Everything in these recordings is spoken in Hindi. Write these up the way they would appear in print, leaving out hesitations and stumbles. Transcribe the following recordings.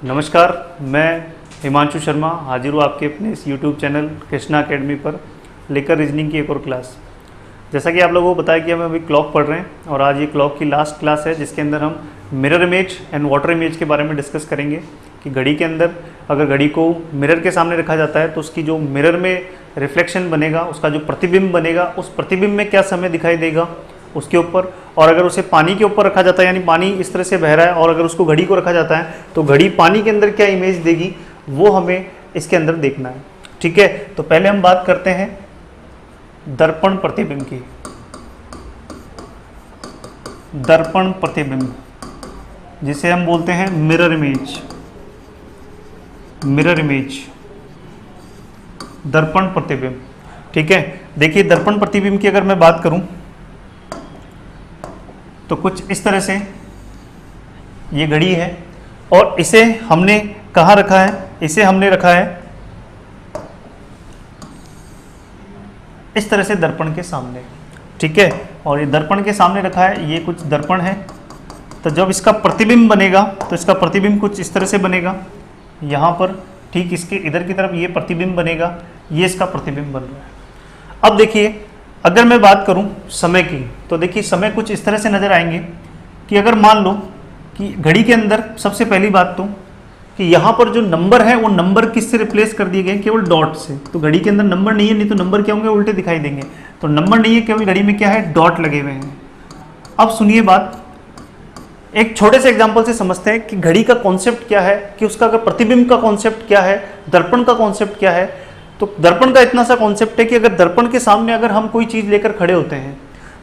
नमस्कार, मैं हिमांशु शर्मा हाजिर हूँ आपके अपने इस YouTube चैनल कृष्णा एकेडमी पर लेकर रीजनिंग की एक और क्लास। जैसा कि आप लोगों को बताया कि हम अभी क्लॉक पढ़ रहे हैं और आज ये क्लॉक की लास्ट क्लास है जिसके अंदर हम mirror image and water image के बारे में डिस्कस करेंगे कि घड़ी के अंदर अगर घड़ी को मिरर के सामने रखा जाता है तो उसकी जो मिरर में रिफ्लेक्शन बनेगा, उसका जो प्रतिबिंब बनेगा, उस प्रतिबिंब में क्या समय दिखाई देगा उसके ऊपर। और अगर उसे पानी के ऊपर रखा जाता है यानी पानी इस तरह से बह रहा है और अगर उसको घड़ी को रखा जाता है तो घड़ी पानी के अंदर क्या इमेज देगी वो हमें इसके अंदर देखना है। ठीक है, तो पहले हम बात करते हैं दर्पण प्रतिबिंब की। दर्पण प्रतिबिंब जिसे हम बोलते हैं मिरर इमेज। मिरर इमेज, दर्पण प्रतिबिंब। ठीक है, देखिए दर्पण प्रतिबिंब की अगर मैं बात करूं तो कुछ इस तरह से ये घड़ी है और इसे हमने कहाँ रखा है, इसे हमने रखा है इस तरह से दर्पण के सामने। ठीक है, और ये दर्पण के सामने रखा है, ये कुछ दर्पण है। तो जब इसका प्रतिबिंब बनेगा तो इसका प्रतिबिंब कुछ इस तरह से बनेगा यहाँ पर। ठीक इसके इधर की तरफ ये प्रतिबिंब बनेगा, ये इसका प्रतिबिंब बन रहा है। अब देखिए अगर मैं बात करूं समय की तो देखिए समय कुछ इस तरह से नज़र आएंगे कि अगर मान लो कि घड़ी के अंदर सबसे पहली बात तो कि यहाँ पर जो नंबर है वो नंबर किससे रिप्लेस कर दिए गए, केवल डॉट से। तो घड़ी के अंदर नंबर नहीं है, नहीं तो नंबर क्या होंगे, उल्टे दिखाई देंगे। तो नंबर नहीं है, केवल घड़ी में क्या है, डॉट लगे हुए हैं। अब सुनिए बात, एक छोटे से एग्जाम्पल से समझते हैं कि घड़ी का कॉन्सेप्ट क्या है, कि उसका अगर प्रतिबिंब का कॉन्सेप्ट क्या है, दर्पण का कॉन्सेप्ट क्या है। तो दर्पण का इतना सा कॉन्सेप्ट है कि अगर दर्पण के सामने अगर हम कोई चीज़ लेकर खड़े होते हैं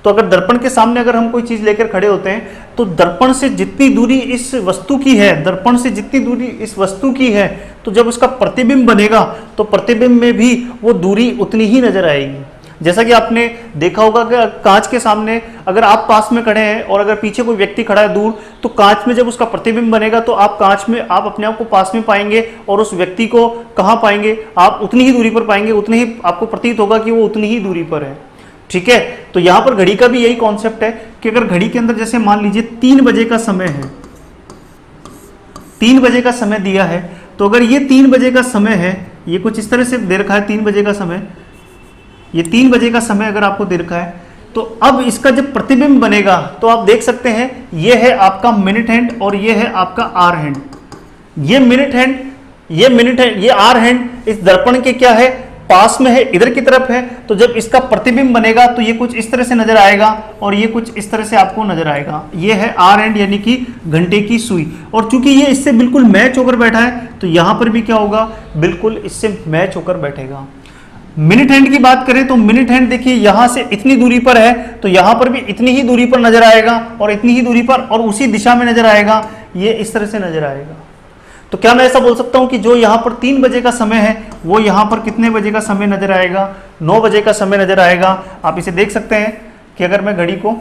तो अगर दर्पण के सामने अगर हम कोई चीज़ लेकर खड़े होते हैं तो दर्पण से जितनी दूरी इस वस्तु की है, दर्पण से जितनी दूरी इस वस्तु की है, तो जब उसका प्रतिबिंब बनेगा तो प्रतिबिंब में भी वो दूरी उतनी ही नजर आएगी। जैसा कि आपने देखा होगा कि कांच के सामने अगर आप पास में खड़े हैं और अगर पीछे कोई व्यक्ति खड़ा है दूर, तो कांच में जब उसका प्रतिबिंब बनेगा तो आप कांच में आप अपने आप को पास में पाएंगे और उस व्यक्ति को कहाँ पाएंगे, आप उतनी ही दूरी पर पाएंगे, उतनी ही आपको प्रतीत होगा कि वो उतनी ही दूरी पर है। ठीक है, तो यहाँ पर घड़ी का भी यही कॉन्सेप्ट है कि अगर घड़ी के अंदर जैसे मान लीजिए 3 बजे का समय है, 3 बजे का समय दिया है, तो अगर ये 3 बजे का समय है, ये कुछ इस तरह से दे रखा है 3 बजे का समय, ये 3 बजे का समय अगर आपको दे रखा है, तो अब इसका जब प्रतिबिंब बनेगा तो आप देख सकते हैं ये है आपका मिनट हैंड और ये है आपका आर हैंड। ये मिनट हैंड, ये मिनट हैंड, ये आर हैंड इस दर्पण के क्या है, पास में है, इधर की तरफ है। तो जब इसका प्रतिबिंब बनेगा तो ये कुछ इस तरह से नजर आएगा और ये कुछ इस तरह से आपको नजर आएगा। ये है आर हैंड यानी कि घंटे की सुई। और चूंकि ये इससे बिल्कुल मैच होकर बैठा है तो यहां पर भी क्या होगा, बिल्कुल इससे मैच होकर बैठेगा। मिनट हैंड की बात करें तो मिनट हैंड देखिए यहां से इतनी दूरी पर है तो यहां पर भी इतनी ही दूरी पर नजर आएगा और इतनी ही दूरी पर और उसी दिशा में नजर आएगा, ये इस तरह से नजर आएगा। तो क्या मैं ऐसा बोल सकता हूं कि जो यहां पर 3 बजे का समय है वो यहां पर कितने बजे का समय नजर आएगा, 9 बजे का समय नजर आएगा। आप इसे देख सकते हैं कि अगर मैं घड़ी को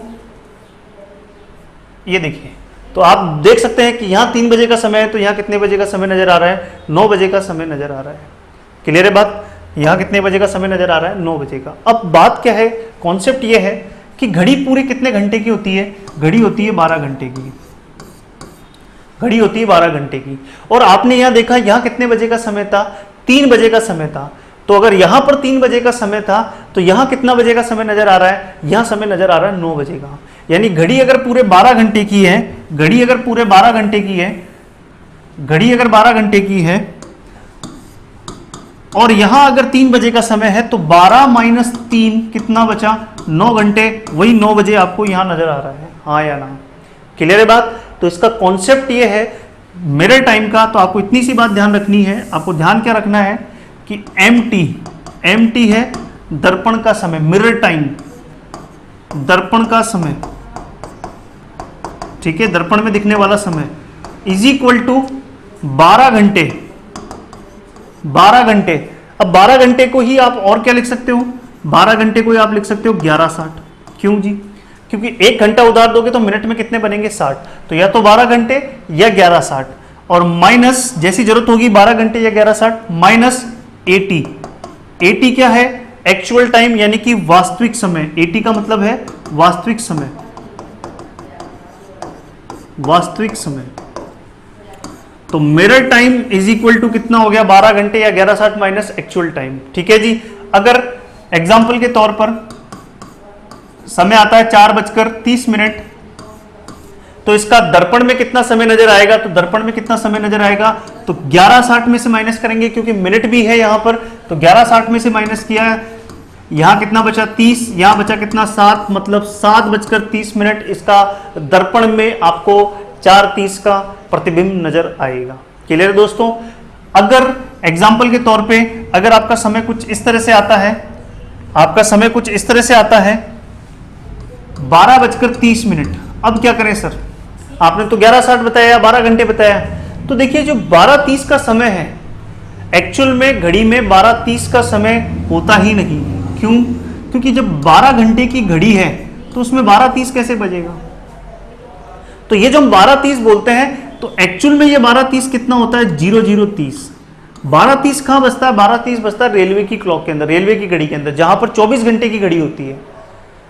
ये देखिए तो आप देख सकते हैं कि यहां 3 बजे का समय है तो यहां कितने बजे का समय नजर आ रहा है, 9 बजे का समय नजर आ रहा है। क्लियर है बात, यहाँ कितने बजे का समय नजर आ रहा है, 9 बजे का। अब बात क्या है, कॉन्सेप्ट ये है कि घड़ी पूरे कितने घंटे की होती है, घड़ी होती है 12 घंटे की, घड़ी होती है 12 घंटे की। और आपने यहाँ देखा यहाँ कितने बजे का समय था, 3 बजे का समय था। तो अगर यहाँ पर 3 बजे का समय था तो यहाँ कितना बजे का समय नजर आ रहा है, यहाँ समय नजर आ रहा है 9 बजे का। यानी घड़ी अगर पूरे 12 घंटे की है, घड़ी अगर पूरे 12 घंटे की है, घड़ी अगर 12 घंटे की है और यहां अगर 3 बजे का समय है तो 12 माइनस 3 कितना बचा, 9 घंटे, वही 9 बजे आपको यहां नजर आ रहा है। हाँ या ना, क्लियर है बात। तो इसका कॉन्सेप्ट ये है मिरर टाइम का। तो आपको इतनी सी बात ध्यान रखनी है, आपको ध्यान क्या रखना है कि एम टी है दर्पण का समय, मिरर टाइम दर्पण का समय। ठीक है, दर्पण में दिखने वाला समय इज इक्वल टू 12 घंटे, 12 घंटे। अब 12 घंटे को ही आप और क्या लिख सकते हो, 12 घंटे को ही आप लिख सकते हो 1160। क्यों जी, क्योंकि 1 घंटा उधार दोगे तो मिनट में कितने बनेंगे, 60। तो या तो 12 घंटे या 1160 और माइनस जैसी जरूरत होगी 12 घंटे या 1160 माइनस 80। 80 क्या है, एक्चुअल टाइम यानी कि वास्तविक समय। 80 का मतलब है वास्तविक समय, वास्तविक समय। तो mirror time is equal to कितना हो गया, 12 घंटे या 11:60 माइनस एक्चुअल टाइम। ठीक है जी। अगर एग्जाम्पल के तौर पर समय आता है 4:30, तो इसका दर्पण में कितना समय नजर आएगा, तो दर्पण में कितना समय नजर आएगा, तो 11:60 में से माइनस करेंगे क्योंकि मिनट भी है यहां पर, तो 11:60 में से माइनस किया है, यहां कितना बचा 30, यहां बचा कितना 7, मतलब 7:30 इसका दर्पण में आपको 4:30 का प्रतिबिंब नजर आएगा। क्लियर है दोस्तों। अगर एग्जाम्पल के तौर पे अगर आपका समय कुछ इस तरह से आता है, आपका समय कुछ इस तरह से आता है 12:30, अब क्या करें सर, आपने तो 11:60 बताया, 12 घंटे बताया, तो देखिए जो 12:30 का समय है एक्चुअल में घड़ी में 12:30 का समय होता ही नहीं। क्यों? क्योंकि जब 12 घंटे की घड़ी है तो उसमें 12:30 कैसे बजेगा। तो ये जो हम 12:30 बोलते हैं तो एक्चुअल में ये 12:30 कितना होता है, 00:30। 12:30 कहां बजता है, 12:30 बजता है रेलवे की क्लॉक के अंदर, रेलवे की घड़ी के अंदर, जहां पर 24 घंटे की घड़ी होती है।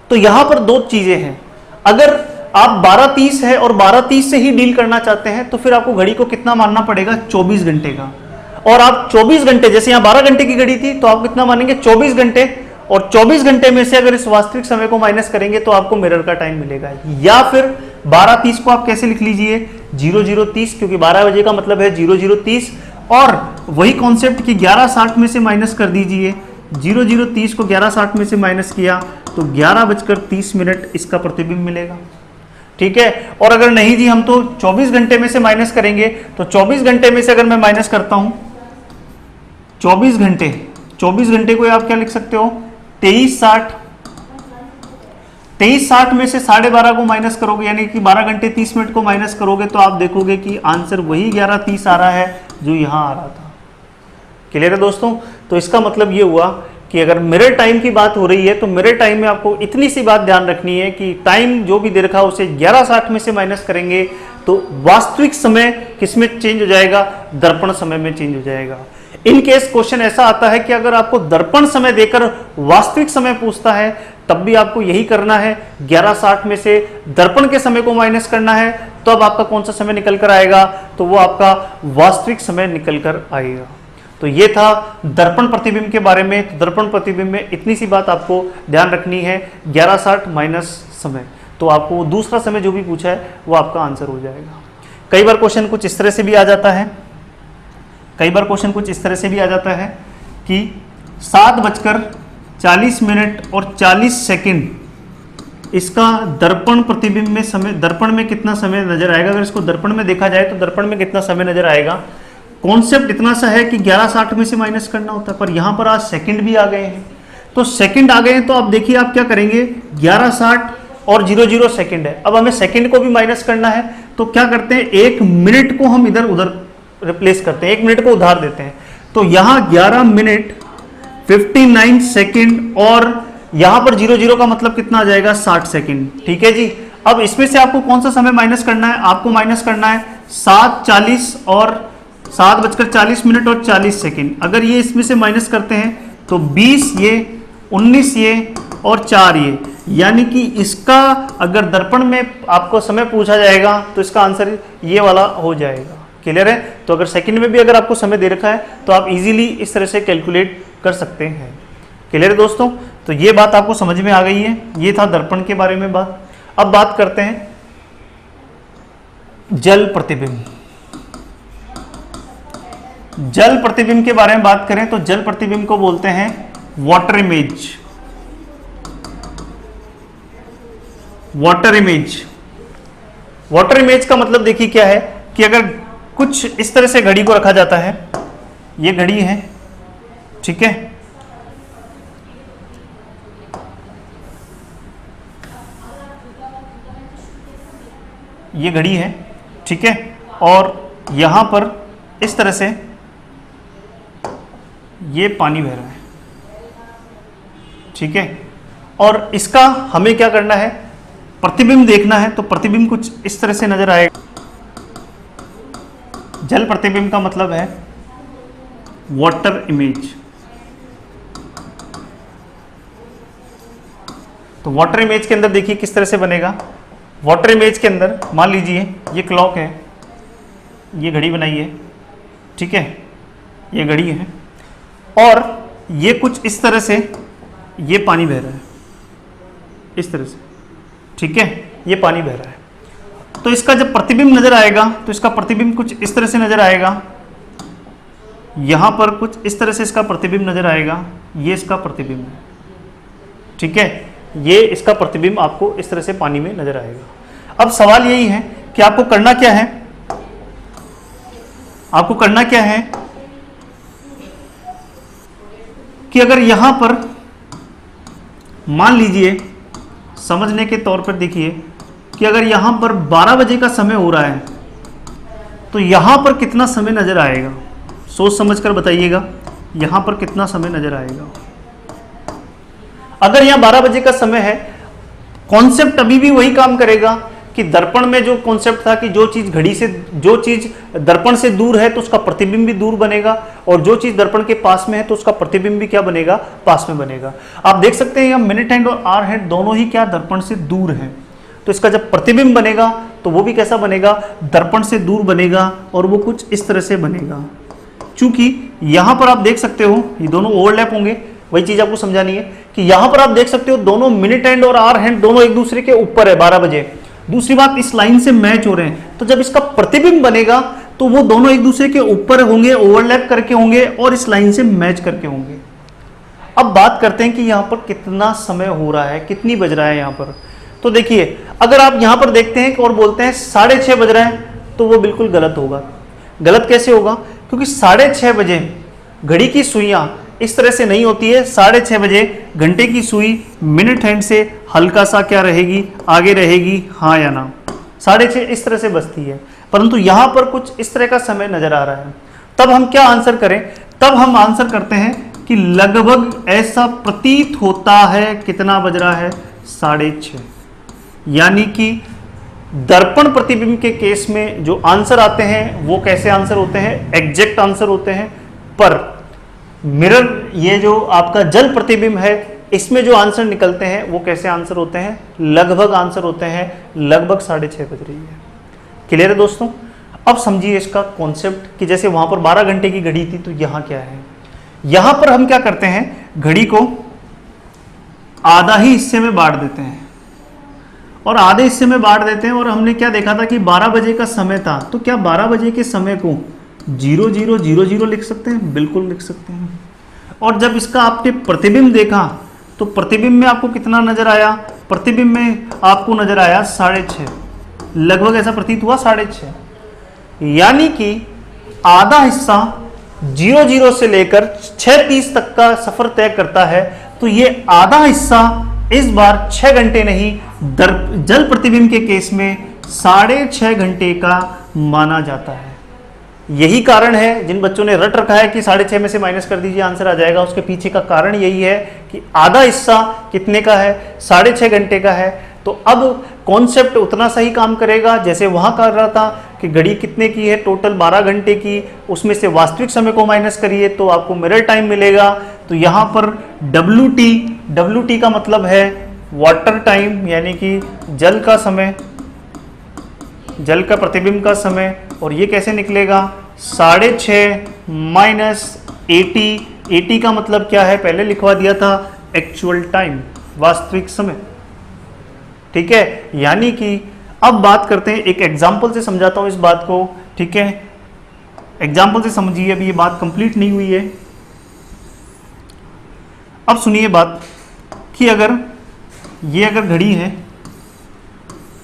तो यहां पर दो चीजें हैं, अगर आप 12:30 है और 12:30 से ही डील करना चाहते हैं तो फिर आपको घड़ी को कितना मानना पड़ेगा, 24 घंटे का। और आप 24 घंटे, जैसे यहां 12 घंटे की घड़ी थी तो आप कितना मानेंगे, 24 घंटे, और 24 घंटे में से अगर इस वास्तविक समय को माइनस करेंगे तो आपको मिरर का टाइम मिलेगा। या फिर 12:30 को आप कैसे लिख लीजिए, 00:30, क्योंकि 12 बजे का मतलब है 00:30, और वही कॉन्सेप्ट कि 11:60 में से माइनस कर दीजिए, 00:30 को 11:60 में से माइनस किया तो 11:30 इसका प्रतिबिंब मिलेगा। ठीक है। और अगर नहीं जी हम तो 24 घंटे में से माइनस करेंगे, तो 24 घंटे में से अगर मैं माइनस करता हूं 24 घंटे को आप क्या लिख सकते हो, 23:60 में से 12:30 को माइनस करोगे, यानी कि 12 घंटे 30 मिनट को माइनस करोगे तो आप देखोगे कि आंसर वही 11:30 आ रहा है जो यहां आ रहा था। क्लियर है दोस्तों। तो इसका मतलब ये हुआ कि अगर मिरर टाइम की बात हो रही है तो मिरर टाइम में आपको इतनी सी बात ध्यान रखनी है कि टाइम जो भी दे रखा है उसे 11:60 में से माइनस करेंगे तो वास्तविक समय किसमें चेंज हो जाएगा, दर्पण समय में चेंज हो जाएगा। इन केस क्वेश्चन ऐसा आता है कि अगर आपको दर्पण समय देकर वास्तविक समय पूछता है तब भी आपको यही करना है, 11:60 में से दर्पण के समय को माइनस करना है, तो अब आपका कौन सा समय निकल कर आएगा, तो वो आपका वास्तविक समय निकल कर आएगा। तो ये था दर्पण प्रतिबिंब के बारे में। तो दर्पण प्रतिबिंब में इतनी सी बात आपको ध्यान रखनी है, 11:60 माइनस समय, तो आपको दूसरा समय जो भी पूछा है वो आपका आंसर हो जाएगा। कई बार क्वेश्चन कुछ इस तरह से भी आ जाता है, कि 7:40 और 40 सेकंड इसका दर्पण प्रतिबिंब में समय, दर्पण में कितना समय नजर आएगा। अगर इसको दर्पण में देखा जाए तो दर्पण में कितना समय नजर आएगा। कॉन्सेप्ट इतना सा है कि 11:60 में से माइनस करना होता है, पर यहां पर आज सेकंड भी आ गए हैं, तो सेकंड आ गए हैं तो आप देखिए आप क्या करेंगे, 11:60 और 00 सेकंड है, अब हमें सेकंड को भी माइनस करना है, तो क्या करते हैं, 1 मिनट को हम इधर उधर रिप्लेस करते हैं, 1 मिनट को उधार देते हैं, तो यहां 11 मिनट 59 सेकंड और यहां पर 00 का मतलब कितना आ जाएगा, 60 सेकंड। ठीक है जी। अब इसमें से आपको कौन सा समय माइनस करना है, आपको माइनस करना है 7:40 और 7:40 और 40 सेकंड। अगर ये इसमें से माइनस करते हैं तो 20 ये, 19 ये और 4 ये, यानी कि इसका अगर दर्पण में आपको समय पूछा जाएगा तो इसका आंसर ये वाला हो जाएगा। क्लियर है। तो अगर सेकंड में भी अगर आपको समय दे रखा है तो आप इजीली इस तरह से कैलकुलेट कर सकते हैं। क्लियर है दोस्तों। तो ये बात आपको समझ में आ गई है, ये था दर्पण के बारे में बात। अब बात करते हैं जल प्रतिबिंब। जल प्रतिबिंब के बारे में बात करें तो जल प्रतिबिंब को बोलते हैं water image. Water image, water image का मतलब देखिए क्या है कि अगर कुछ इस तरह से घड़ी को रखा जाता है, ये घड़ी है, ठीक है, ये घड़ी है, ठीक है, और यहां पर इस तरह से ये पानी बह रहा है, ठीक है, और इसका हमें क्या करना है, प्रतिबिंब देखना है। तो प्रतिबिंब कुछ इस तरह से नजर आएगा। जल प्रतिबिंब का मतलब है वाटर इमेज। तो वाटर इमेज के अंदर देखिए किस तरह से बनेगा। वाटर इमेज के अंदर मान लीजिए ये क्लॉक है, ये घड़ी बनाई है, ठीक है, ये घड़ी है, और ये कुछ इस तरह से ये पानी बह रहा है, इस तरह से, ठीक है, ये पानी बह रहा है। तो इसका जब प्रतिबिंब नजर आएगा तो इसका प्रतिबिंब कुछ इस तरह से नजर आएगा, यहां पर कुछ इस तरह से इसका प्रतिबिंब नजर आएगा, ये इसका प्रतिबिंब है, ठीक है, ये इसका प्रतिबिंब आपको इस तरह से पानी में नजर आएगा। अब सवाल यही है कि आपको करना क्या है, आपको करना क्या है कि अगर यहां पर मान लीजिए, समझने के तौर पर देखिए कि अगर यहां पर 12 बजे का समय हो रहा है तो यहां पर कितना समय नजर आएगा, सोच समझ कर बताइएगा, यहां पर कितना समय नजर आएगा। अगर यहां 12 बजे का समय है, कॉन्सेप्ट अभी भी वही काम करेगा कि दर्पण में जो कॉन्सेप्ट था कि जो चीज घड़ी से, जो चीज दर्पण से दूर है तो उसका प्रतिबिंब भी दूर बनेगा, और जो चीज दर्पण के पास में है तो उसका प्रतिबिंब भी क्या बनेगा, पास में बनेगा। आप देख सकते हैं यहाँ मिनट हैंड और आवर हैंड दोनों ही क्या दर्पण से दूर है, तो इसका जब प्रतिबिंब बनेगा तो वो भी कैसा बनेगा, दर्पण से दूर बनेगा, और वो कुछ इस तरह से बनेगा। चूंकि यहां पर आप देख सकते हो ये दोनों ओवरलैप होंगे, वही चीज आपको समझानी है कि यहां पर आप देख सकते हो दोनों मिनट हैंड और आवर हैंड दोनों एक दूसरे के ऊपर है 12 बजे। दूसरी बात, इस लाइन से मैच हो रहे हैं, तो जब इसका प्रतिबिंब बनेगा तो वो दोनों एक दूसरे के ऊपर होंगे, ओवरलैप करके होंगे और इस लाइन से मैच करके होंगे। अब बात करते हैं कि यहां पर कितना समय हो रहा है, कितनी बज रहा है यहां पर। तो देखिए, अगर आप यहां पर देखते हैं और बोलते हैं 6:30 बज रहे हैं, तो वो बिल्कुल गलत होगा। गलत कैसे होगा, क्योंकि 6:30 बजे घड़ी की सुइयां इस तरह से नहीं होती है। 6:30 बजे घंटे की सुई मिनट हैंड से हल्का सा क्या रहेगी, आगे रहेगी, हाँ या ना। 6:30 इस तरह से बजती है, परंतु यहां पर कुछ इस तरह का समय नजर आ रहा है। तब हम क्या आंसर करें, तब हम आंसर करते हैं कि लगभग ऐसा प्रतीत होता है, कितना बज रहा है, 6:30। यानी कि दर्पण प्रतिबिंब के केस में जो आंसर आते हैं वो कैसे आंसर होते हैं, एग्जैक्ट आंसर होते हैं। पर मिरर, ये जो आपका जल प्रतिबिंब है, इसमें जो आंसर निकलते हैं वो कैसे आंसर होते हैं, लगभग आंसर होते हैं, लगभग 6:30 बज रही है। क्लियर है दोस्तों। अब समझिए इसका कॉन्सेप्ट कि जैसे वहां पर 12 घंटे की घड़ी थी, तो यहां क्या है, यहां पर हम क्या करते हैं, घड़ी को आधा ही हिस्से में बांट देते हैं, और आधे हिस्से में बांट देते हैं। और हमने क्या देखा था कि 12 बजे का समय था, तो क्या 12 बजे के समय को 0000 लिख सकते हैं, बिल्कुल लिख सकते हैं। और जब इसका आपने प्रतिबिंब देखा तो प्रतिबिंब में आपको कितना नजर आया, प्रतिबिंब में आपको नजर आया 6:30, लगभग ऐसा प्रतीत हुआ 6:30। यानी कि आधा हिस्सा 00 से लेकर 6:30 तक का सफर तय करता है। तो ये आधा हिस्सा इस बार 6 घंटे नहीं, जल प्रतिबिंब के केस में 6.5 घंटे का माना जाता है। यही कारण है, जिन बच्चों ने रट रखा है कि 6.5 में से माइनस कर दीजिए आंसर आ जाएगा, उसके पीछे का कारण यही है कि आधा हिस्सा कितने का है, 6.5 घंटे का है। तो अब कॉन्सेप्ट उतना सही काम करेगा जैसे वहां कर रहा था कि घड़ी कितने की है, टोटल 12 घंटे की, उसमें से वास्तविक समय को माइनस करिए तो आपको मिरर टाइम मिलेगा। तो यहां पर WT का मतलब है वाटर टाइम, यानी कि जल का समय, जल का प्रतिबिंब का समय। और ये कैसे निकलेगा, 6.5 माइनस 80 का मतलब क्या है, पहले लिखवा दिया था, एक्चुअल टाइम, वास्तविक समय। ठीक है, यानी कि अब बात करते हैं, एक एग्जाम्पल से समझाता हूं इस बात को। ठीक है, एग्जाम्पल से समझिए, अभी ये बात कंप्लीट नहीं हुई है। अब सुनिए बात कि अगर ये अगर घड़ी है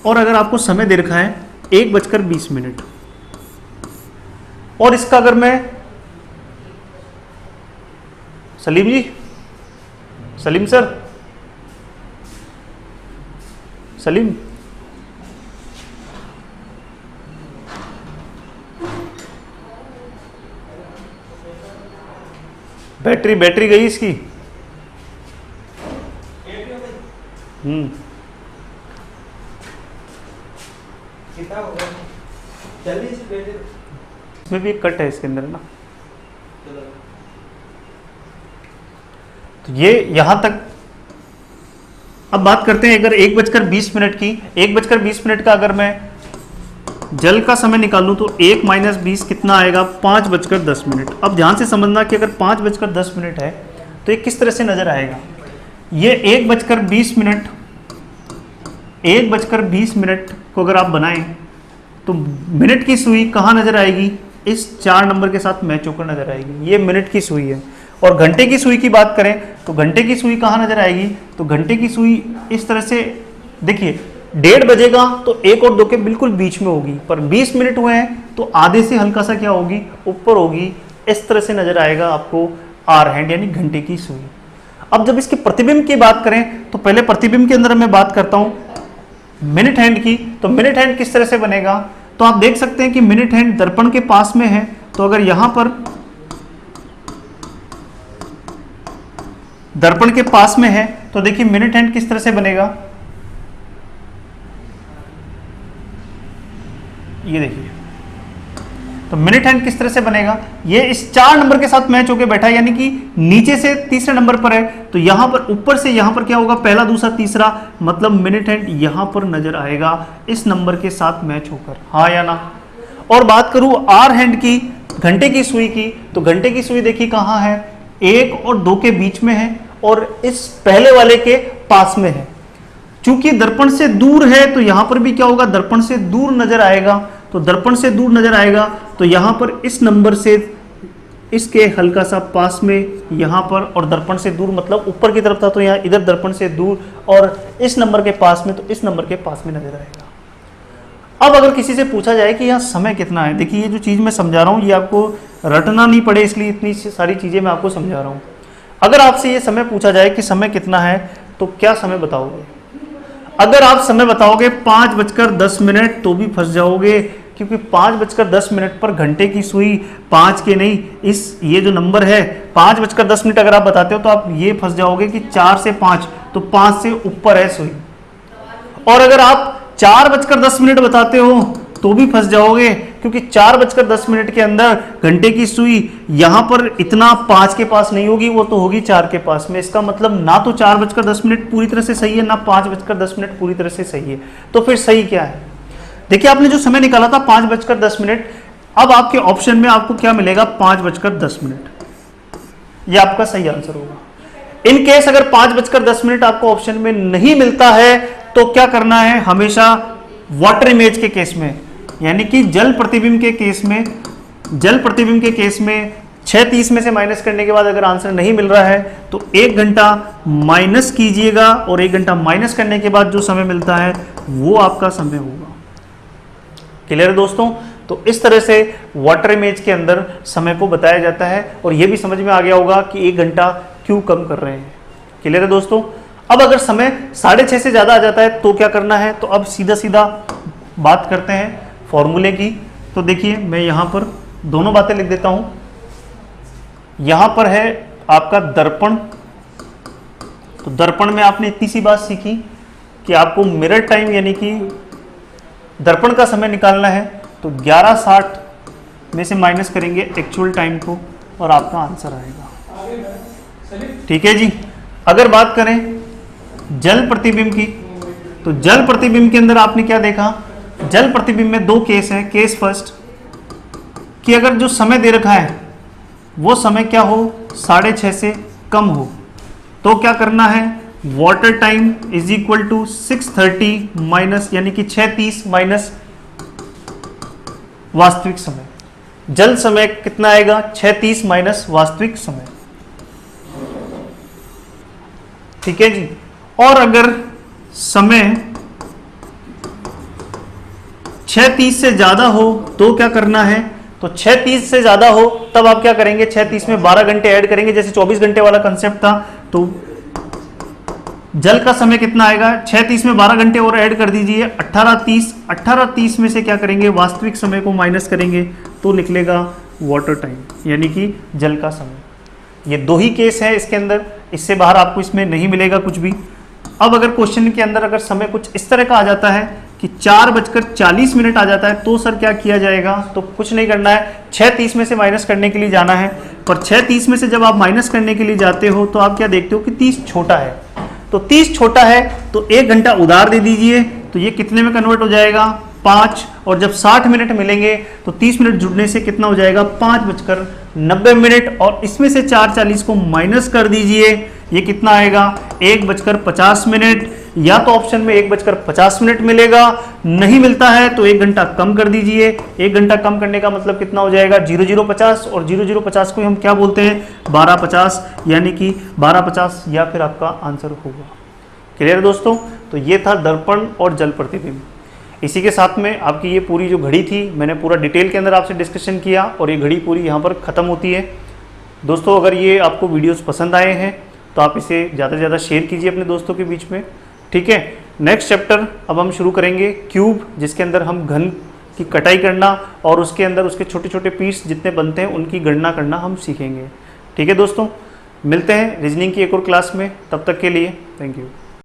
और अगर आपको समय दे रखा है 1:20, और इसका अगर मैं, सलीम सर, सलीम, बैटरी गई इसकी। इसमें भी एक कट है इसके अंदर ना, तो ये यहां तक। अब बात करते हैं, अगर 1:20 की, 1:20 का अगर मैं जल का समय निकालूं तो 1 माइनस 20 कितना आएगा, 5:10। अब ध्यान से समझना कि अगर 5:10 है तो ये किस तरह से नजर आएगा। ये 1:20, 1:20 को अगर आप बनाएं तो मिनट की सुई कहाँ नजर आएगी, इस 4 नंबर के साथ मैच होकर नजर आएगी। ये मिनट की सुई है। और घंटे की सुई की बात करें तो घंटे की सुई कहाँ नजर आएगी, तो घंटे की सुई इस तरह से, देखिए 1:30 बजेगा तो 1 और 2 के बिल्कुल बीच में होगी, पर 20 मिनट हुए हैं तो आधे से हल्का सा क्या होगी, ऊपर होगी। इस तरह से नजर आएगा आपको आर हैंड यानी घंटे की सुई। अब जब इसके प्रतिबिंब की बात करें तो पहले प्रतिबिंब के अंदर मैं बात करता हूं मिनट हैंड की। तो मिनट हैंड किस तरह से बनेगा, तो आप देख सकते हैं कि मिनट हैंड दर्पण के पास में है, तो अगर यहां पर दर्पण के पास में है तो देखिए मिनट हैंड किस तरह से बनेगा, ये देखिए। तो मिनट हैंड किस तरह से बनेगा, ये इस 4 नंबर के साथ मैच होकर बैठा है, यानी कि नीचे से तीसरे नंबर पर है, तो यहां पर ऊपर से यहां पर क्या होगा, पहला दूसरा तीसरा, मतलब मिनट हैंड यहां पर नजर आएगा इस नंबर के साथ मैच होकर, हाँ या ना। और बात करूं आर हैंड की, घंटे की सुई की, तो घंटे की सुई देखिए कहां है, 1 और 2 के बीच में है और इस पहले वाले के पास में है। चूंकि दर्पण से दूर है तो यहां पर भी क्या होगा, दर्पण से दूर नजर आएगा। तो दर्पण से दूर नजर आएगा तो यहां पर इस नंबर से इसके हल्का सा पास में यहां पर, और दर्पण से दूर मतलब ऊपर की तरफ था तो यहां इधर दर्पण से दूर, और इस नंबर के पास में तो इस नंबर के पास में नजर आएगा। अब अगर किसी से पूछा जाए कि यहाँ समय कितना है, देखिए ये जो चीज मैं समझा रहा हूं ये आपको रटना नहीं पड़े, इसलिए इतनी सारी चीजें मैं आपको समझा रहा हूं। अगर आपसे ये समय पूछा जाए कि समय कितना है तो क्या समय बताओगे। अगर आप समय बताओगे 5:10 तो भी फंस जाओगे, क्योंकि 5:10 पर घंटे की सुई 5 के नहीं, इस ये जो नंबर है 5:10 अगर आप बताते हो तो आप ये फंस जाओगे कि 4 से 5, तो 5 से ऊपर है सुई। और अगर आप 4:10 बताते हो तो भी फंस जाओगे, क्योंकि 4:10 के अंदर घंटे की सुई यहां पर इतना 5 के पास नहीं होगी, वो तो होगी 4 के पास में। इसका मतलब ना तो 4:10 पूरी तरह से सही है, ना 5:10 पूरी तरह से सही है। तो फिर सही क्या है, देखिए आपने जो समय निकाला था 5:10, अब आपके ऑप्शन में आपको क्या मिलेगा, 5:10। यह आपका सही आंसर होगा। इन केस अगर 5:10 आपको ऑप्शन में नहीं मिलता है तो क्या करना है, हमेशा वाटर इमेज के केस में, यानी कि जल प्रतिबिंब के केस में, 6:30 में से माइनस करने के बाद अगर आंसर नहीं मिल रहा है तो 1 घंटा माइनस कीजिएगा, और 1 घंटा माइनस करने के बाद जो समय मिलता है वो आपका समय होगा। क्लियर है दोस्तों। तो इस तरह से वाटर इमेज के अंदर समय को बताया जाता है, और यह भी समझ में आ गया होगा कि 1 घंटा क्यों कम कर रहे हैं। क्लियर है दोस्तों। अब अगर समय 6:30 से ज्यादा आ जाता है तो क्या करना है, तो अब सीधा सीधा बात करते हैं फॉर्मूले की। तो देखिए मैं यहां पर दोनों बातें लिख देता हूं। यहां पर है आपका दर्पण, तो दर्पण में आपने इतनी सी बात सीखी कि आपको मिरर टाइम यानी कि दर्पण का समय निकालना है, तो 11:60 में से माइनस करेंगे एक्चुअल टाइम को और आपका आंसर आएगा। ठीक है जी। अगर बात करें जल प्रतिबिंब की, तो जल प्रतिबिंब के अंदर आपने क्या देखा, जल प्रतिबिंब में 2 केस हैं। केस फर्स्ट कि अगर जो समय दे रखा है वो समय क्या हो, 6:30 से कम हो, तो क्या करना है, water time is equal to 6:30 minus, यानी कि 6:30 माइनस वास्तविक समय। जल समय कितना आएगा, 6:30 माइनस वास्तविक समय। ठीक है जी। और अगर समय 6:30 से ज्यादा हो तो क्या करना है, तो 6:30 से ज्यादा हो तब आप क्या करेंगे, 6:30 में 12 घंटे ऐड करेंगे, जैसे 24 घंटे वाला कंसेप्ट था। तो जल का समय कितना आएगा, 6:30 में 12 घंटे और ऐड कर दीजिए, 18:30। 18:30 में से क्या करेंगे, वास्तविक समय को माइनस करेंगे तो निकलेगा वाटर टाइम, यानी कि जल का समय। ये 2 ही केस है इसके अंदर, इससे बाहर आपको इसमें नहीं मिलेगा कुछ भी। अब अगर क्वेश्चन के अंदर अगर समय कुछ इस तरह का आ जाता है कि 4:40 आ जाता है तो सर क्या किया जाएगा, तो कुछ नहीं करना है, 6:30 में से माइनस करने के लिए जाना है। पर 6:30 में से जब आप माइनस करने के लिए जाते हो तो आप क्या देखते हो कि 30 छोटा है, तो 30 छोटा है तो 1 घंटा उधार दे दीजिए, तो ये कितने में कन्वर्ट हो जाएगा, 5 और जब 60 मिनट मिलेंगे तो 30 मिनट जुड़ने से कितना हो जाएगा 5:90 और इसमें से 4:40 को माइनस कर दीजिए, ये कितना आएगा 1:50 या तो ऑप्शन में 1:50 मिलेगा, नहीं मिलता है तो 1 घंटा कम कर दीजिए। 1 घंटा कम करने का मतलब कितना हो जाएगा 0050 और 0050 को हम क्या बोलते हैं 1250, यानी कि 1250 या फिर आपका आंसर होगा। क्लियर दोस्तों, तो ये था दर्पण और जल प्रतिबिंब। इसी के साथ में आपकी ये पूरी जो घड़ी थी मैंने पूरा डिटेल के अंदर आपसे डिस्कशन किया और ये घड़ी पूरी यहाँ पर ख़त्म होती है। दोस्तों अगर ये आपको वीडियोस पसंद आए हैं तो आप इसे ज़्यादा से ज़्यादा शेयर कीजिए अपने दोस्तों के बीच में, ठीक है। नेक्स्ट चैप्टर अब हम शुरू करेंगे क्यूब, जिसके अंदर हम घन की कटाई करना और उसके अंदर उसके छोटे छोटे पीस जितने बनते हैं उनकी गणना करना हम सीखेंगे, ठीक है दोस्तों। मिलते हैं रीजनिंग की एक और क्लास में, तब तक के लिए थैंक यू।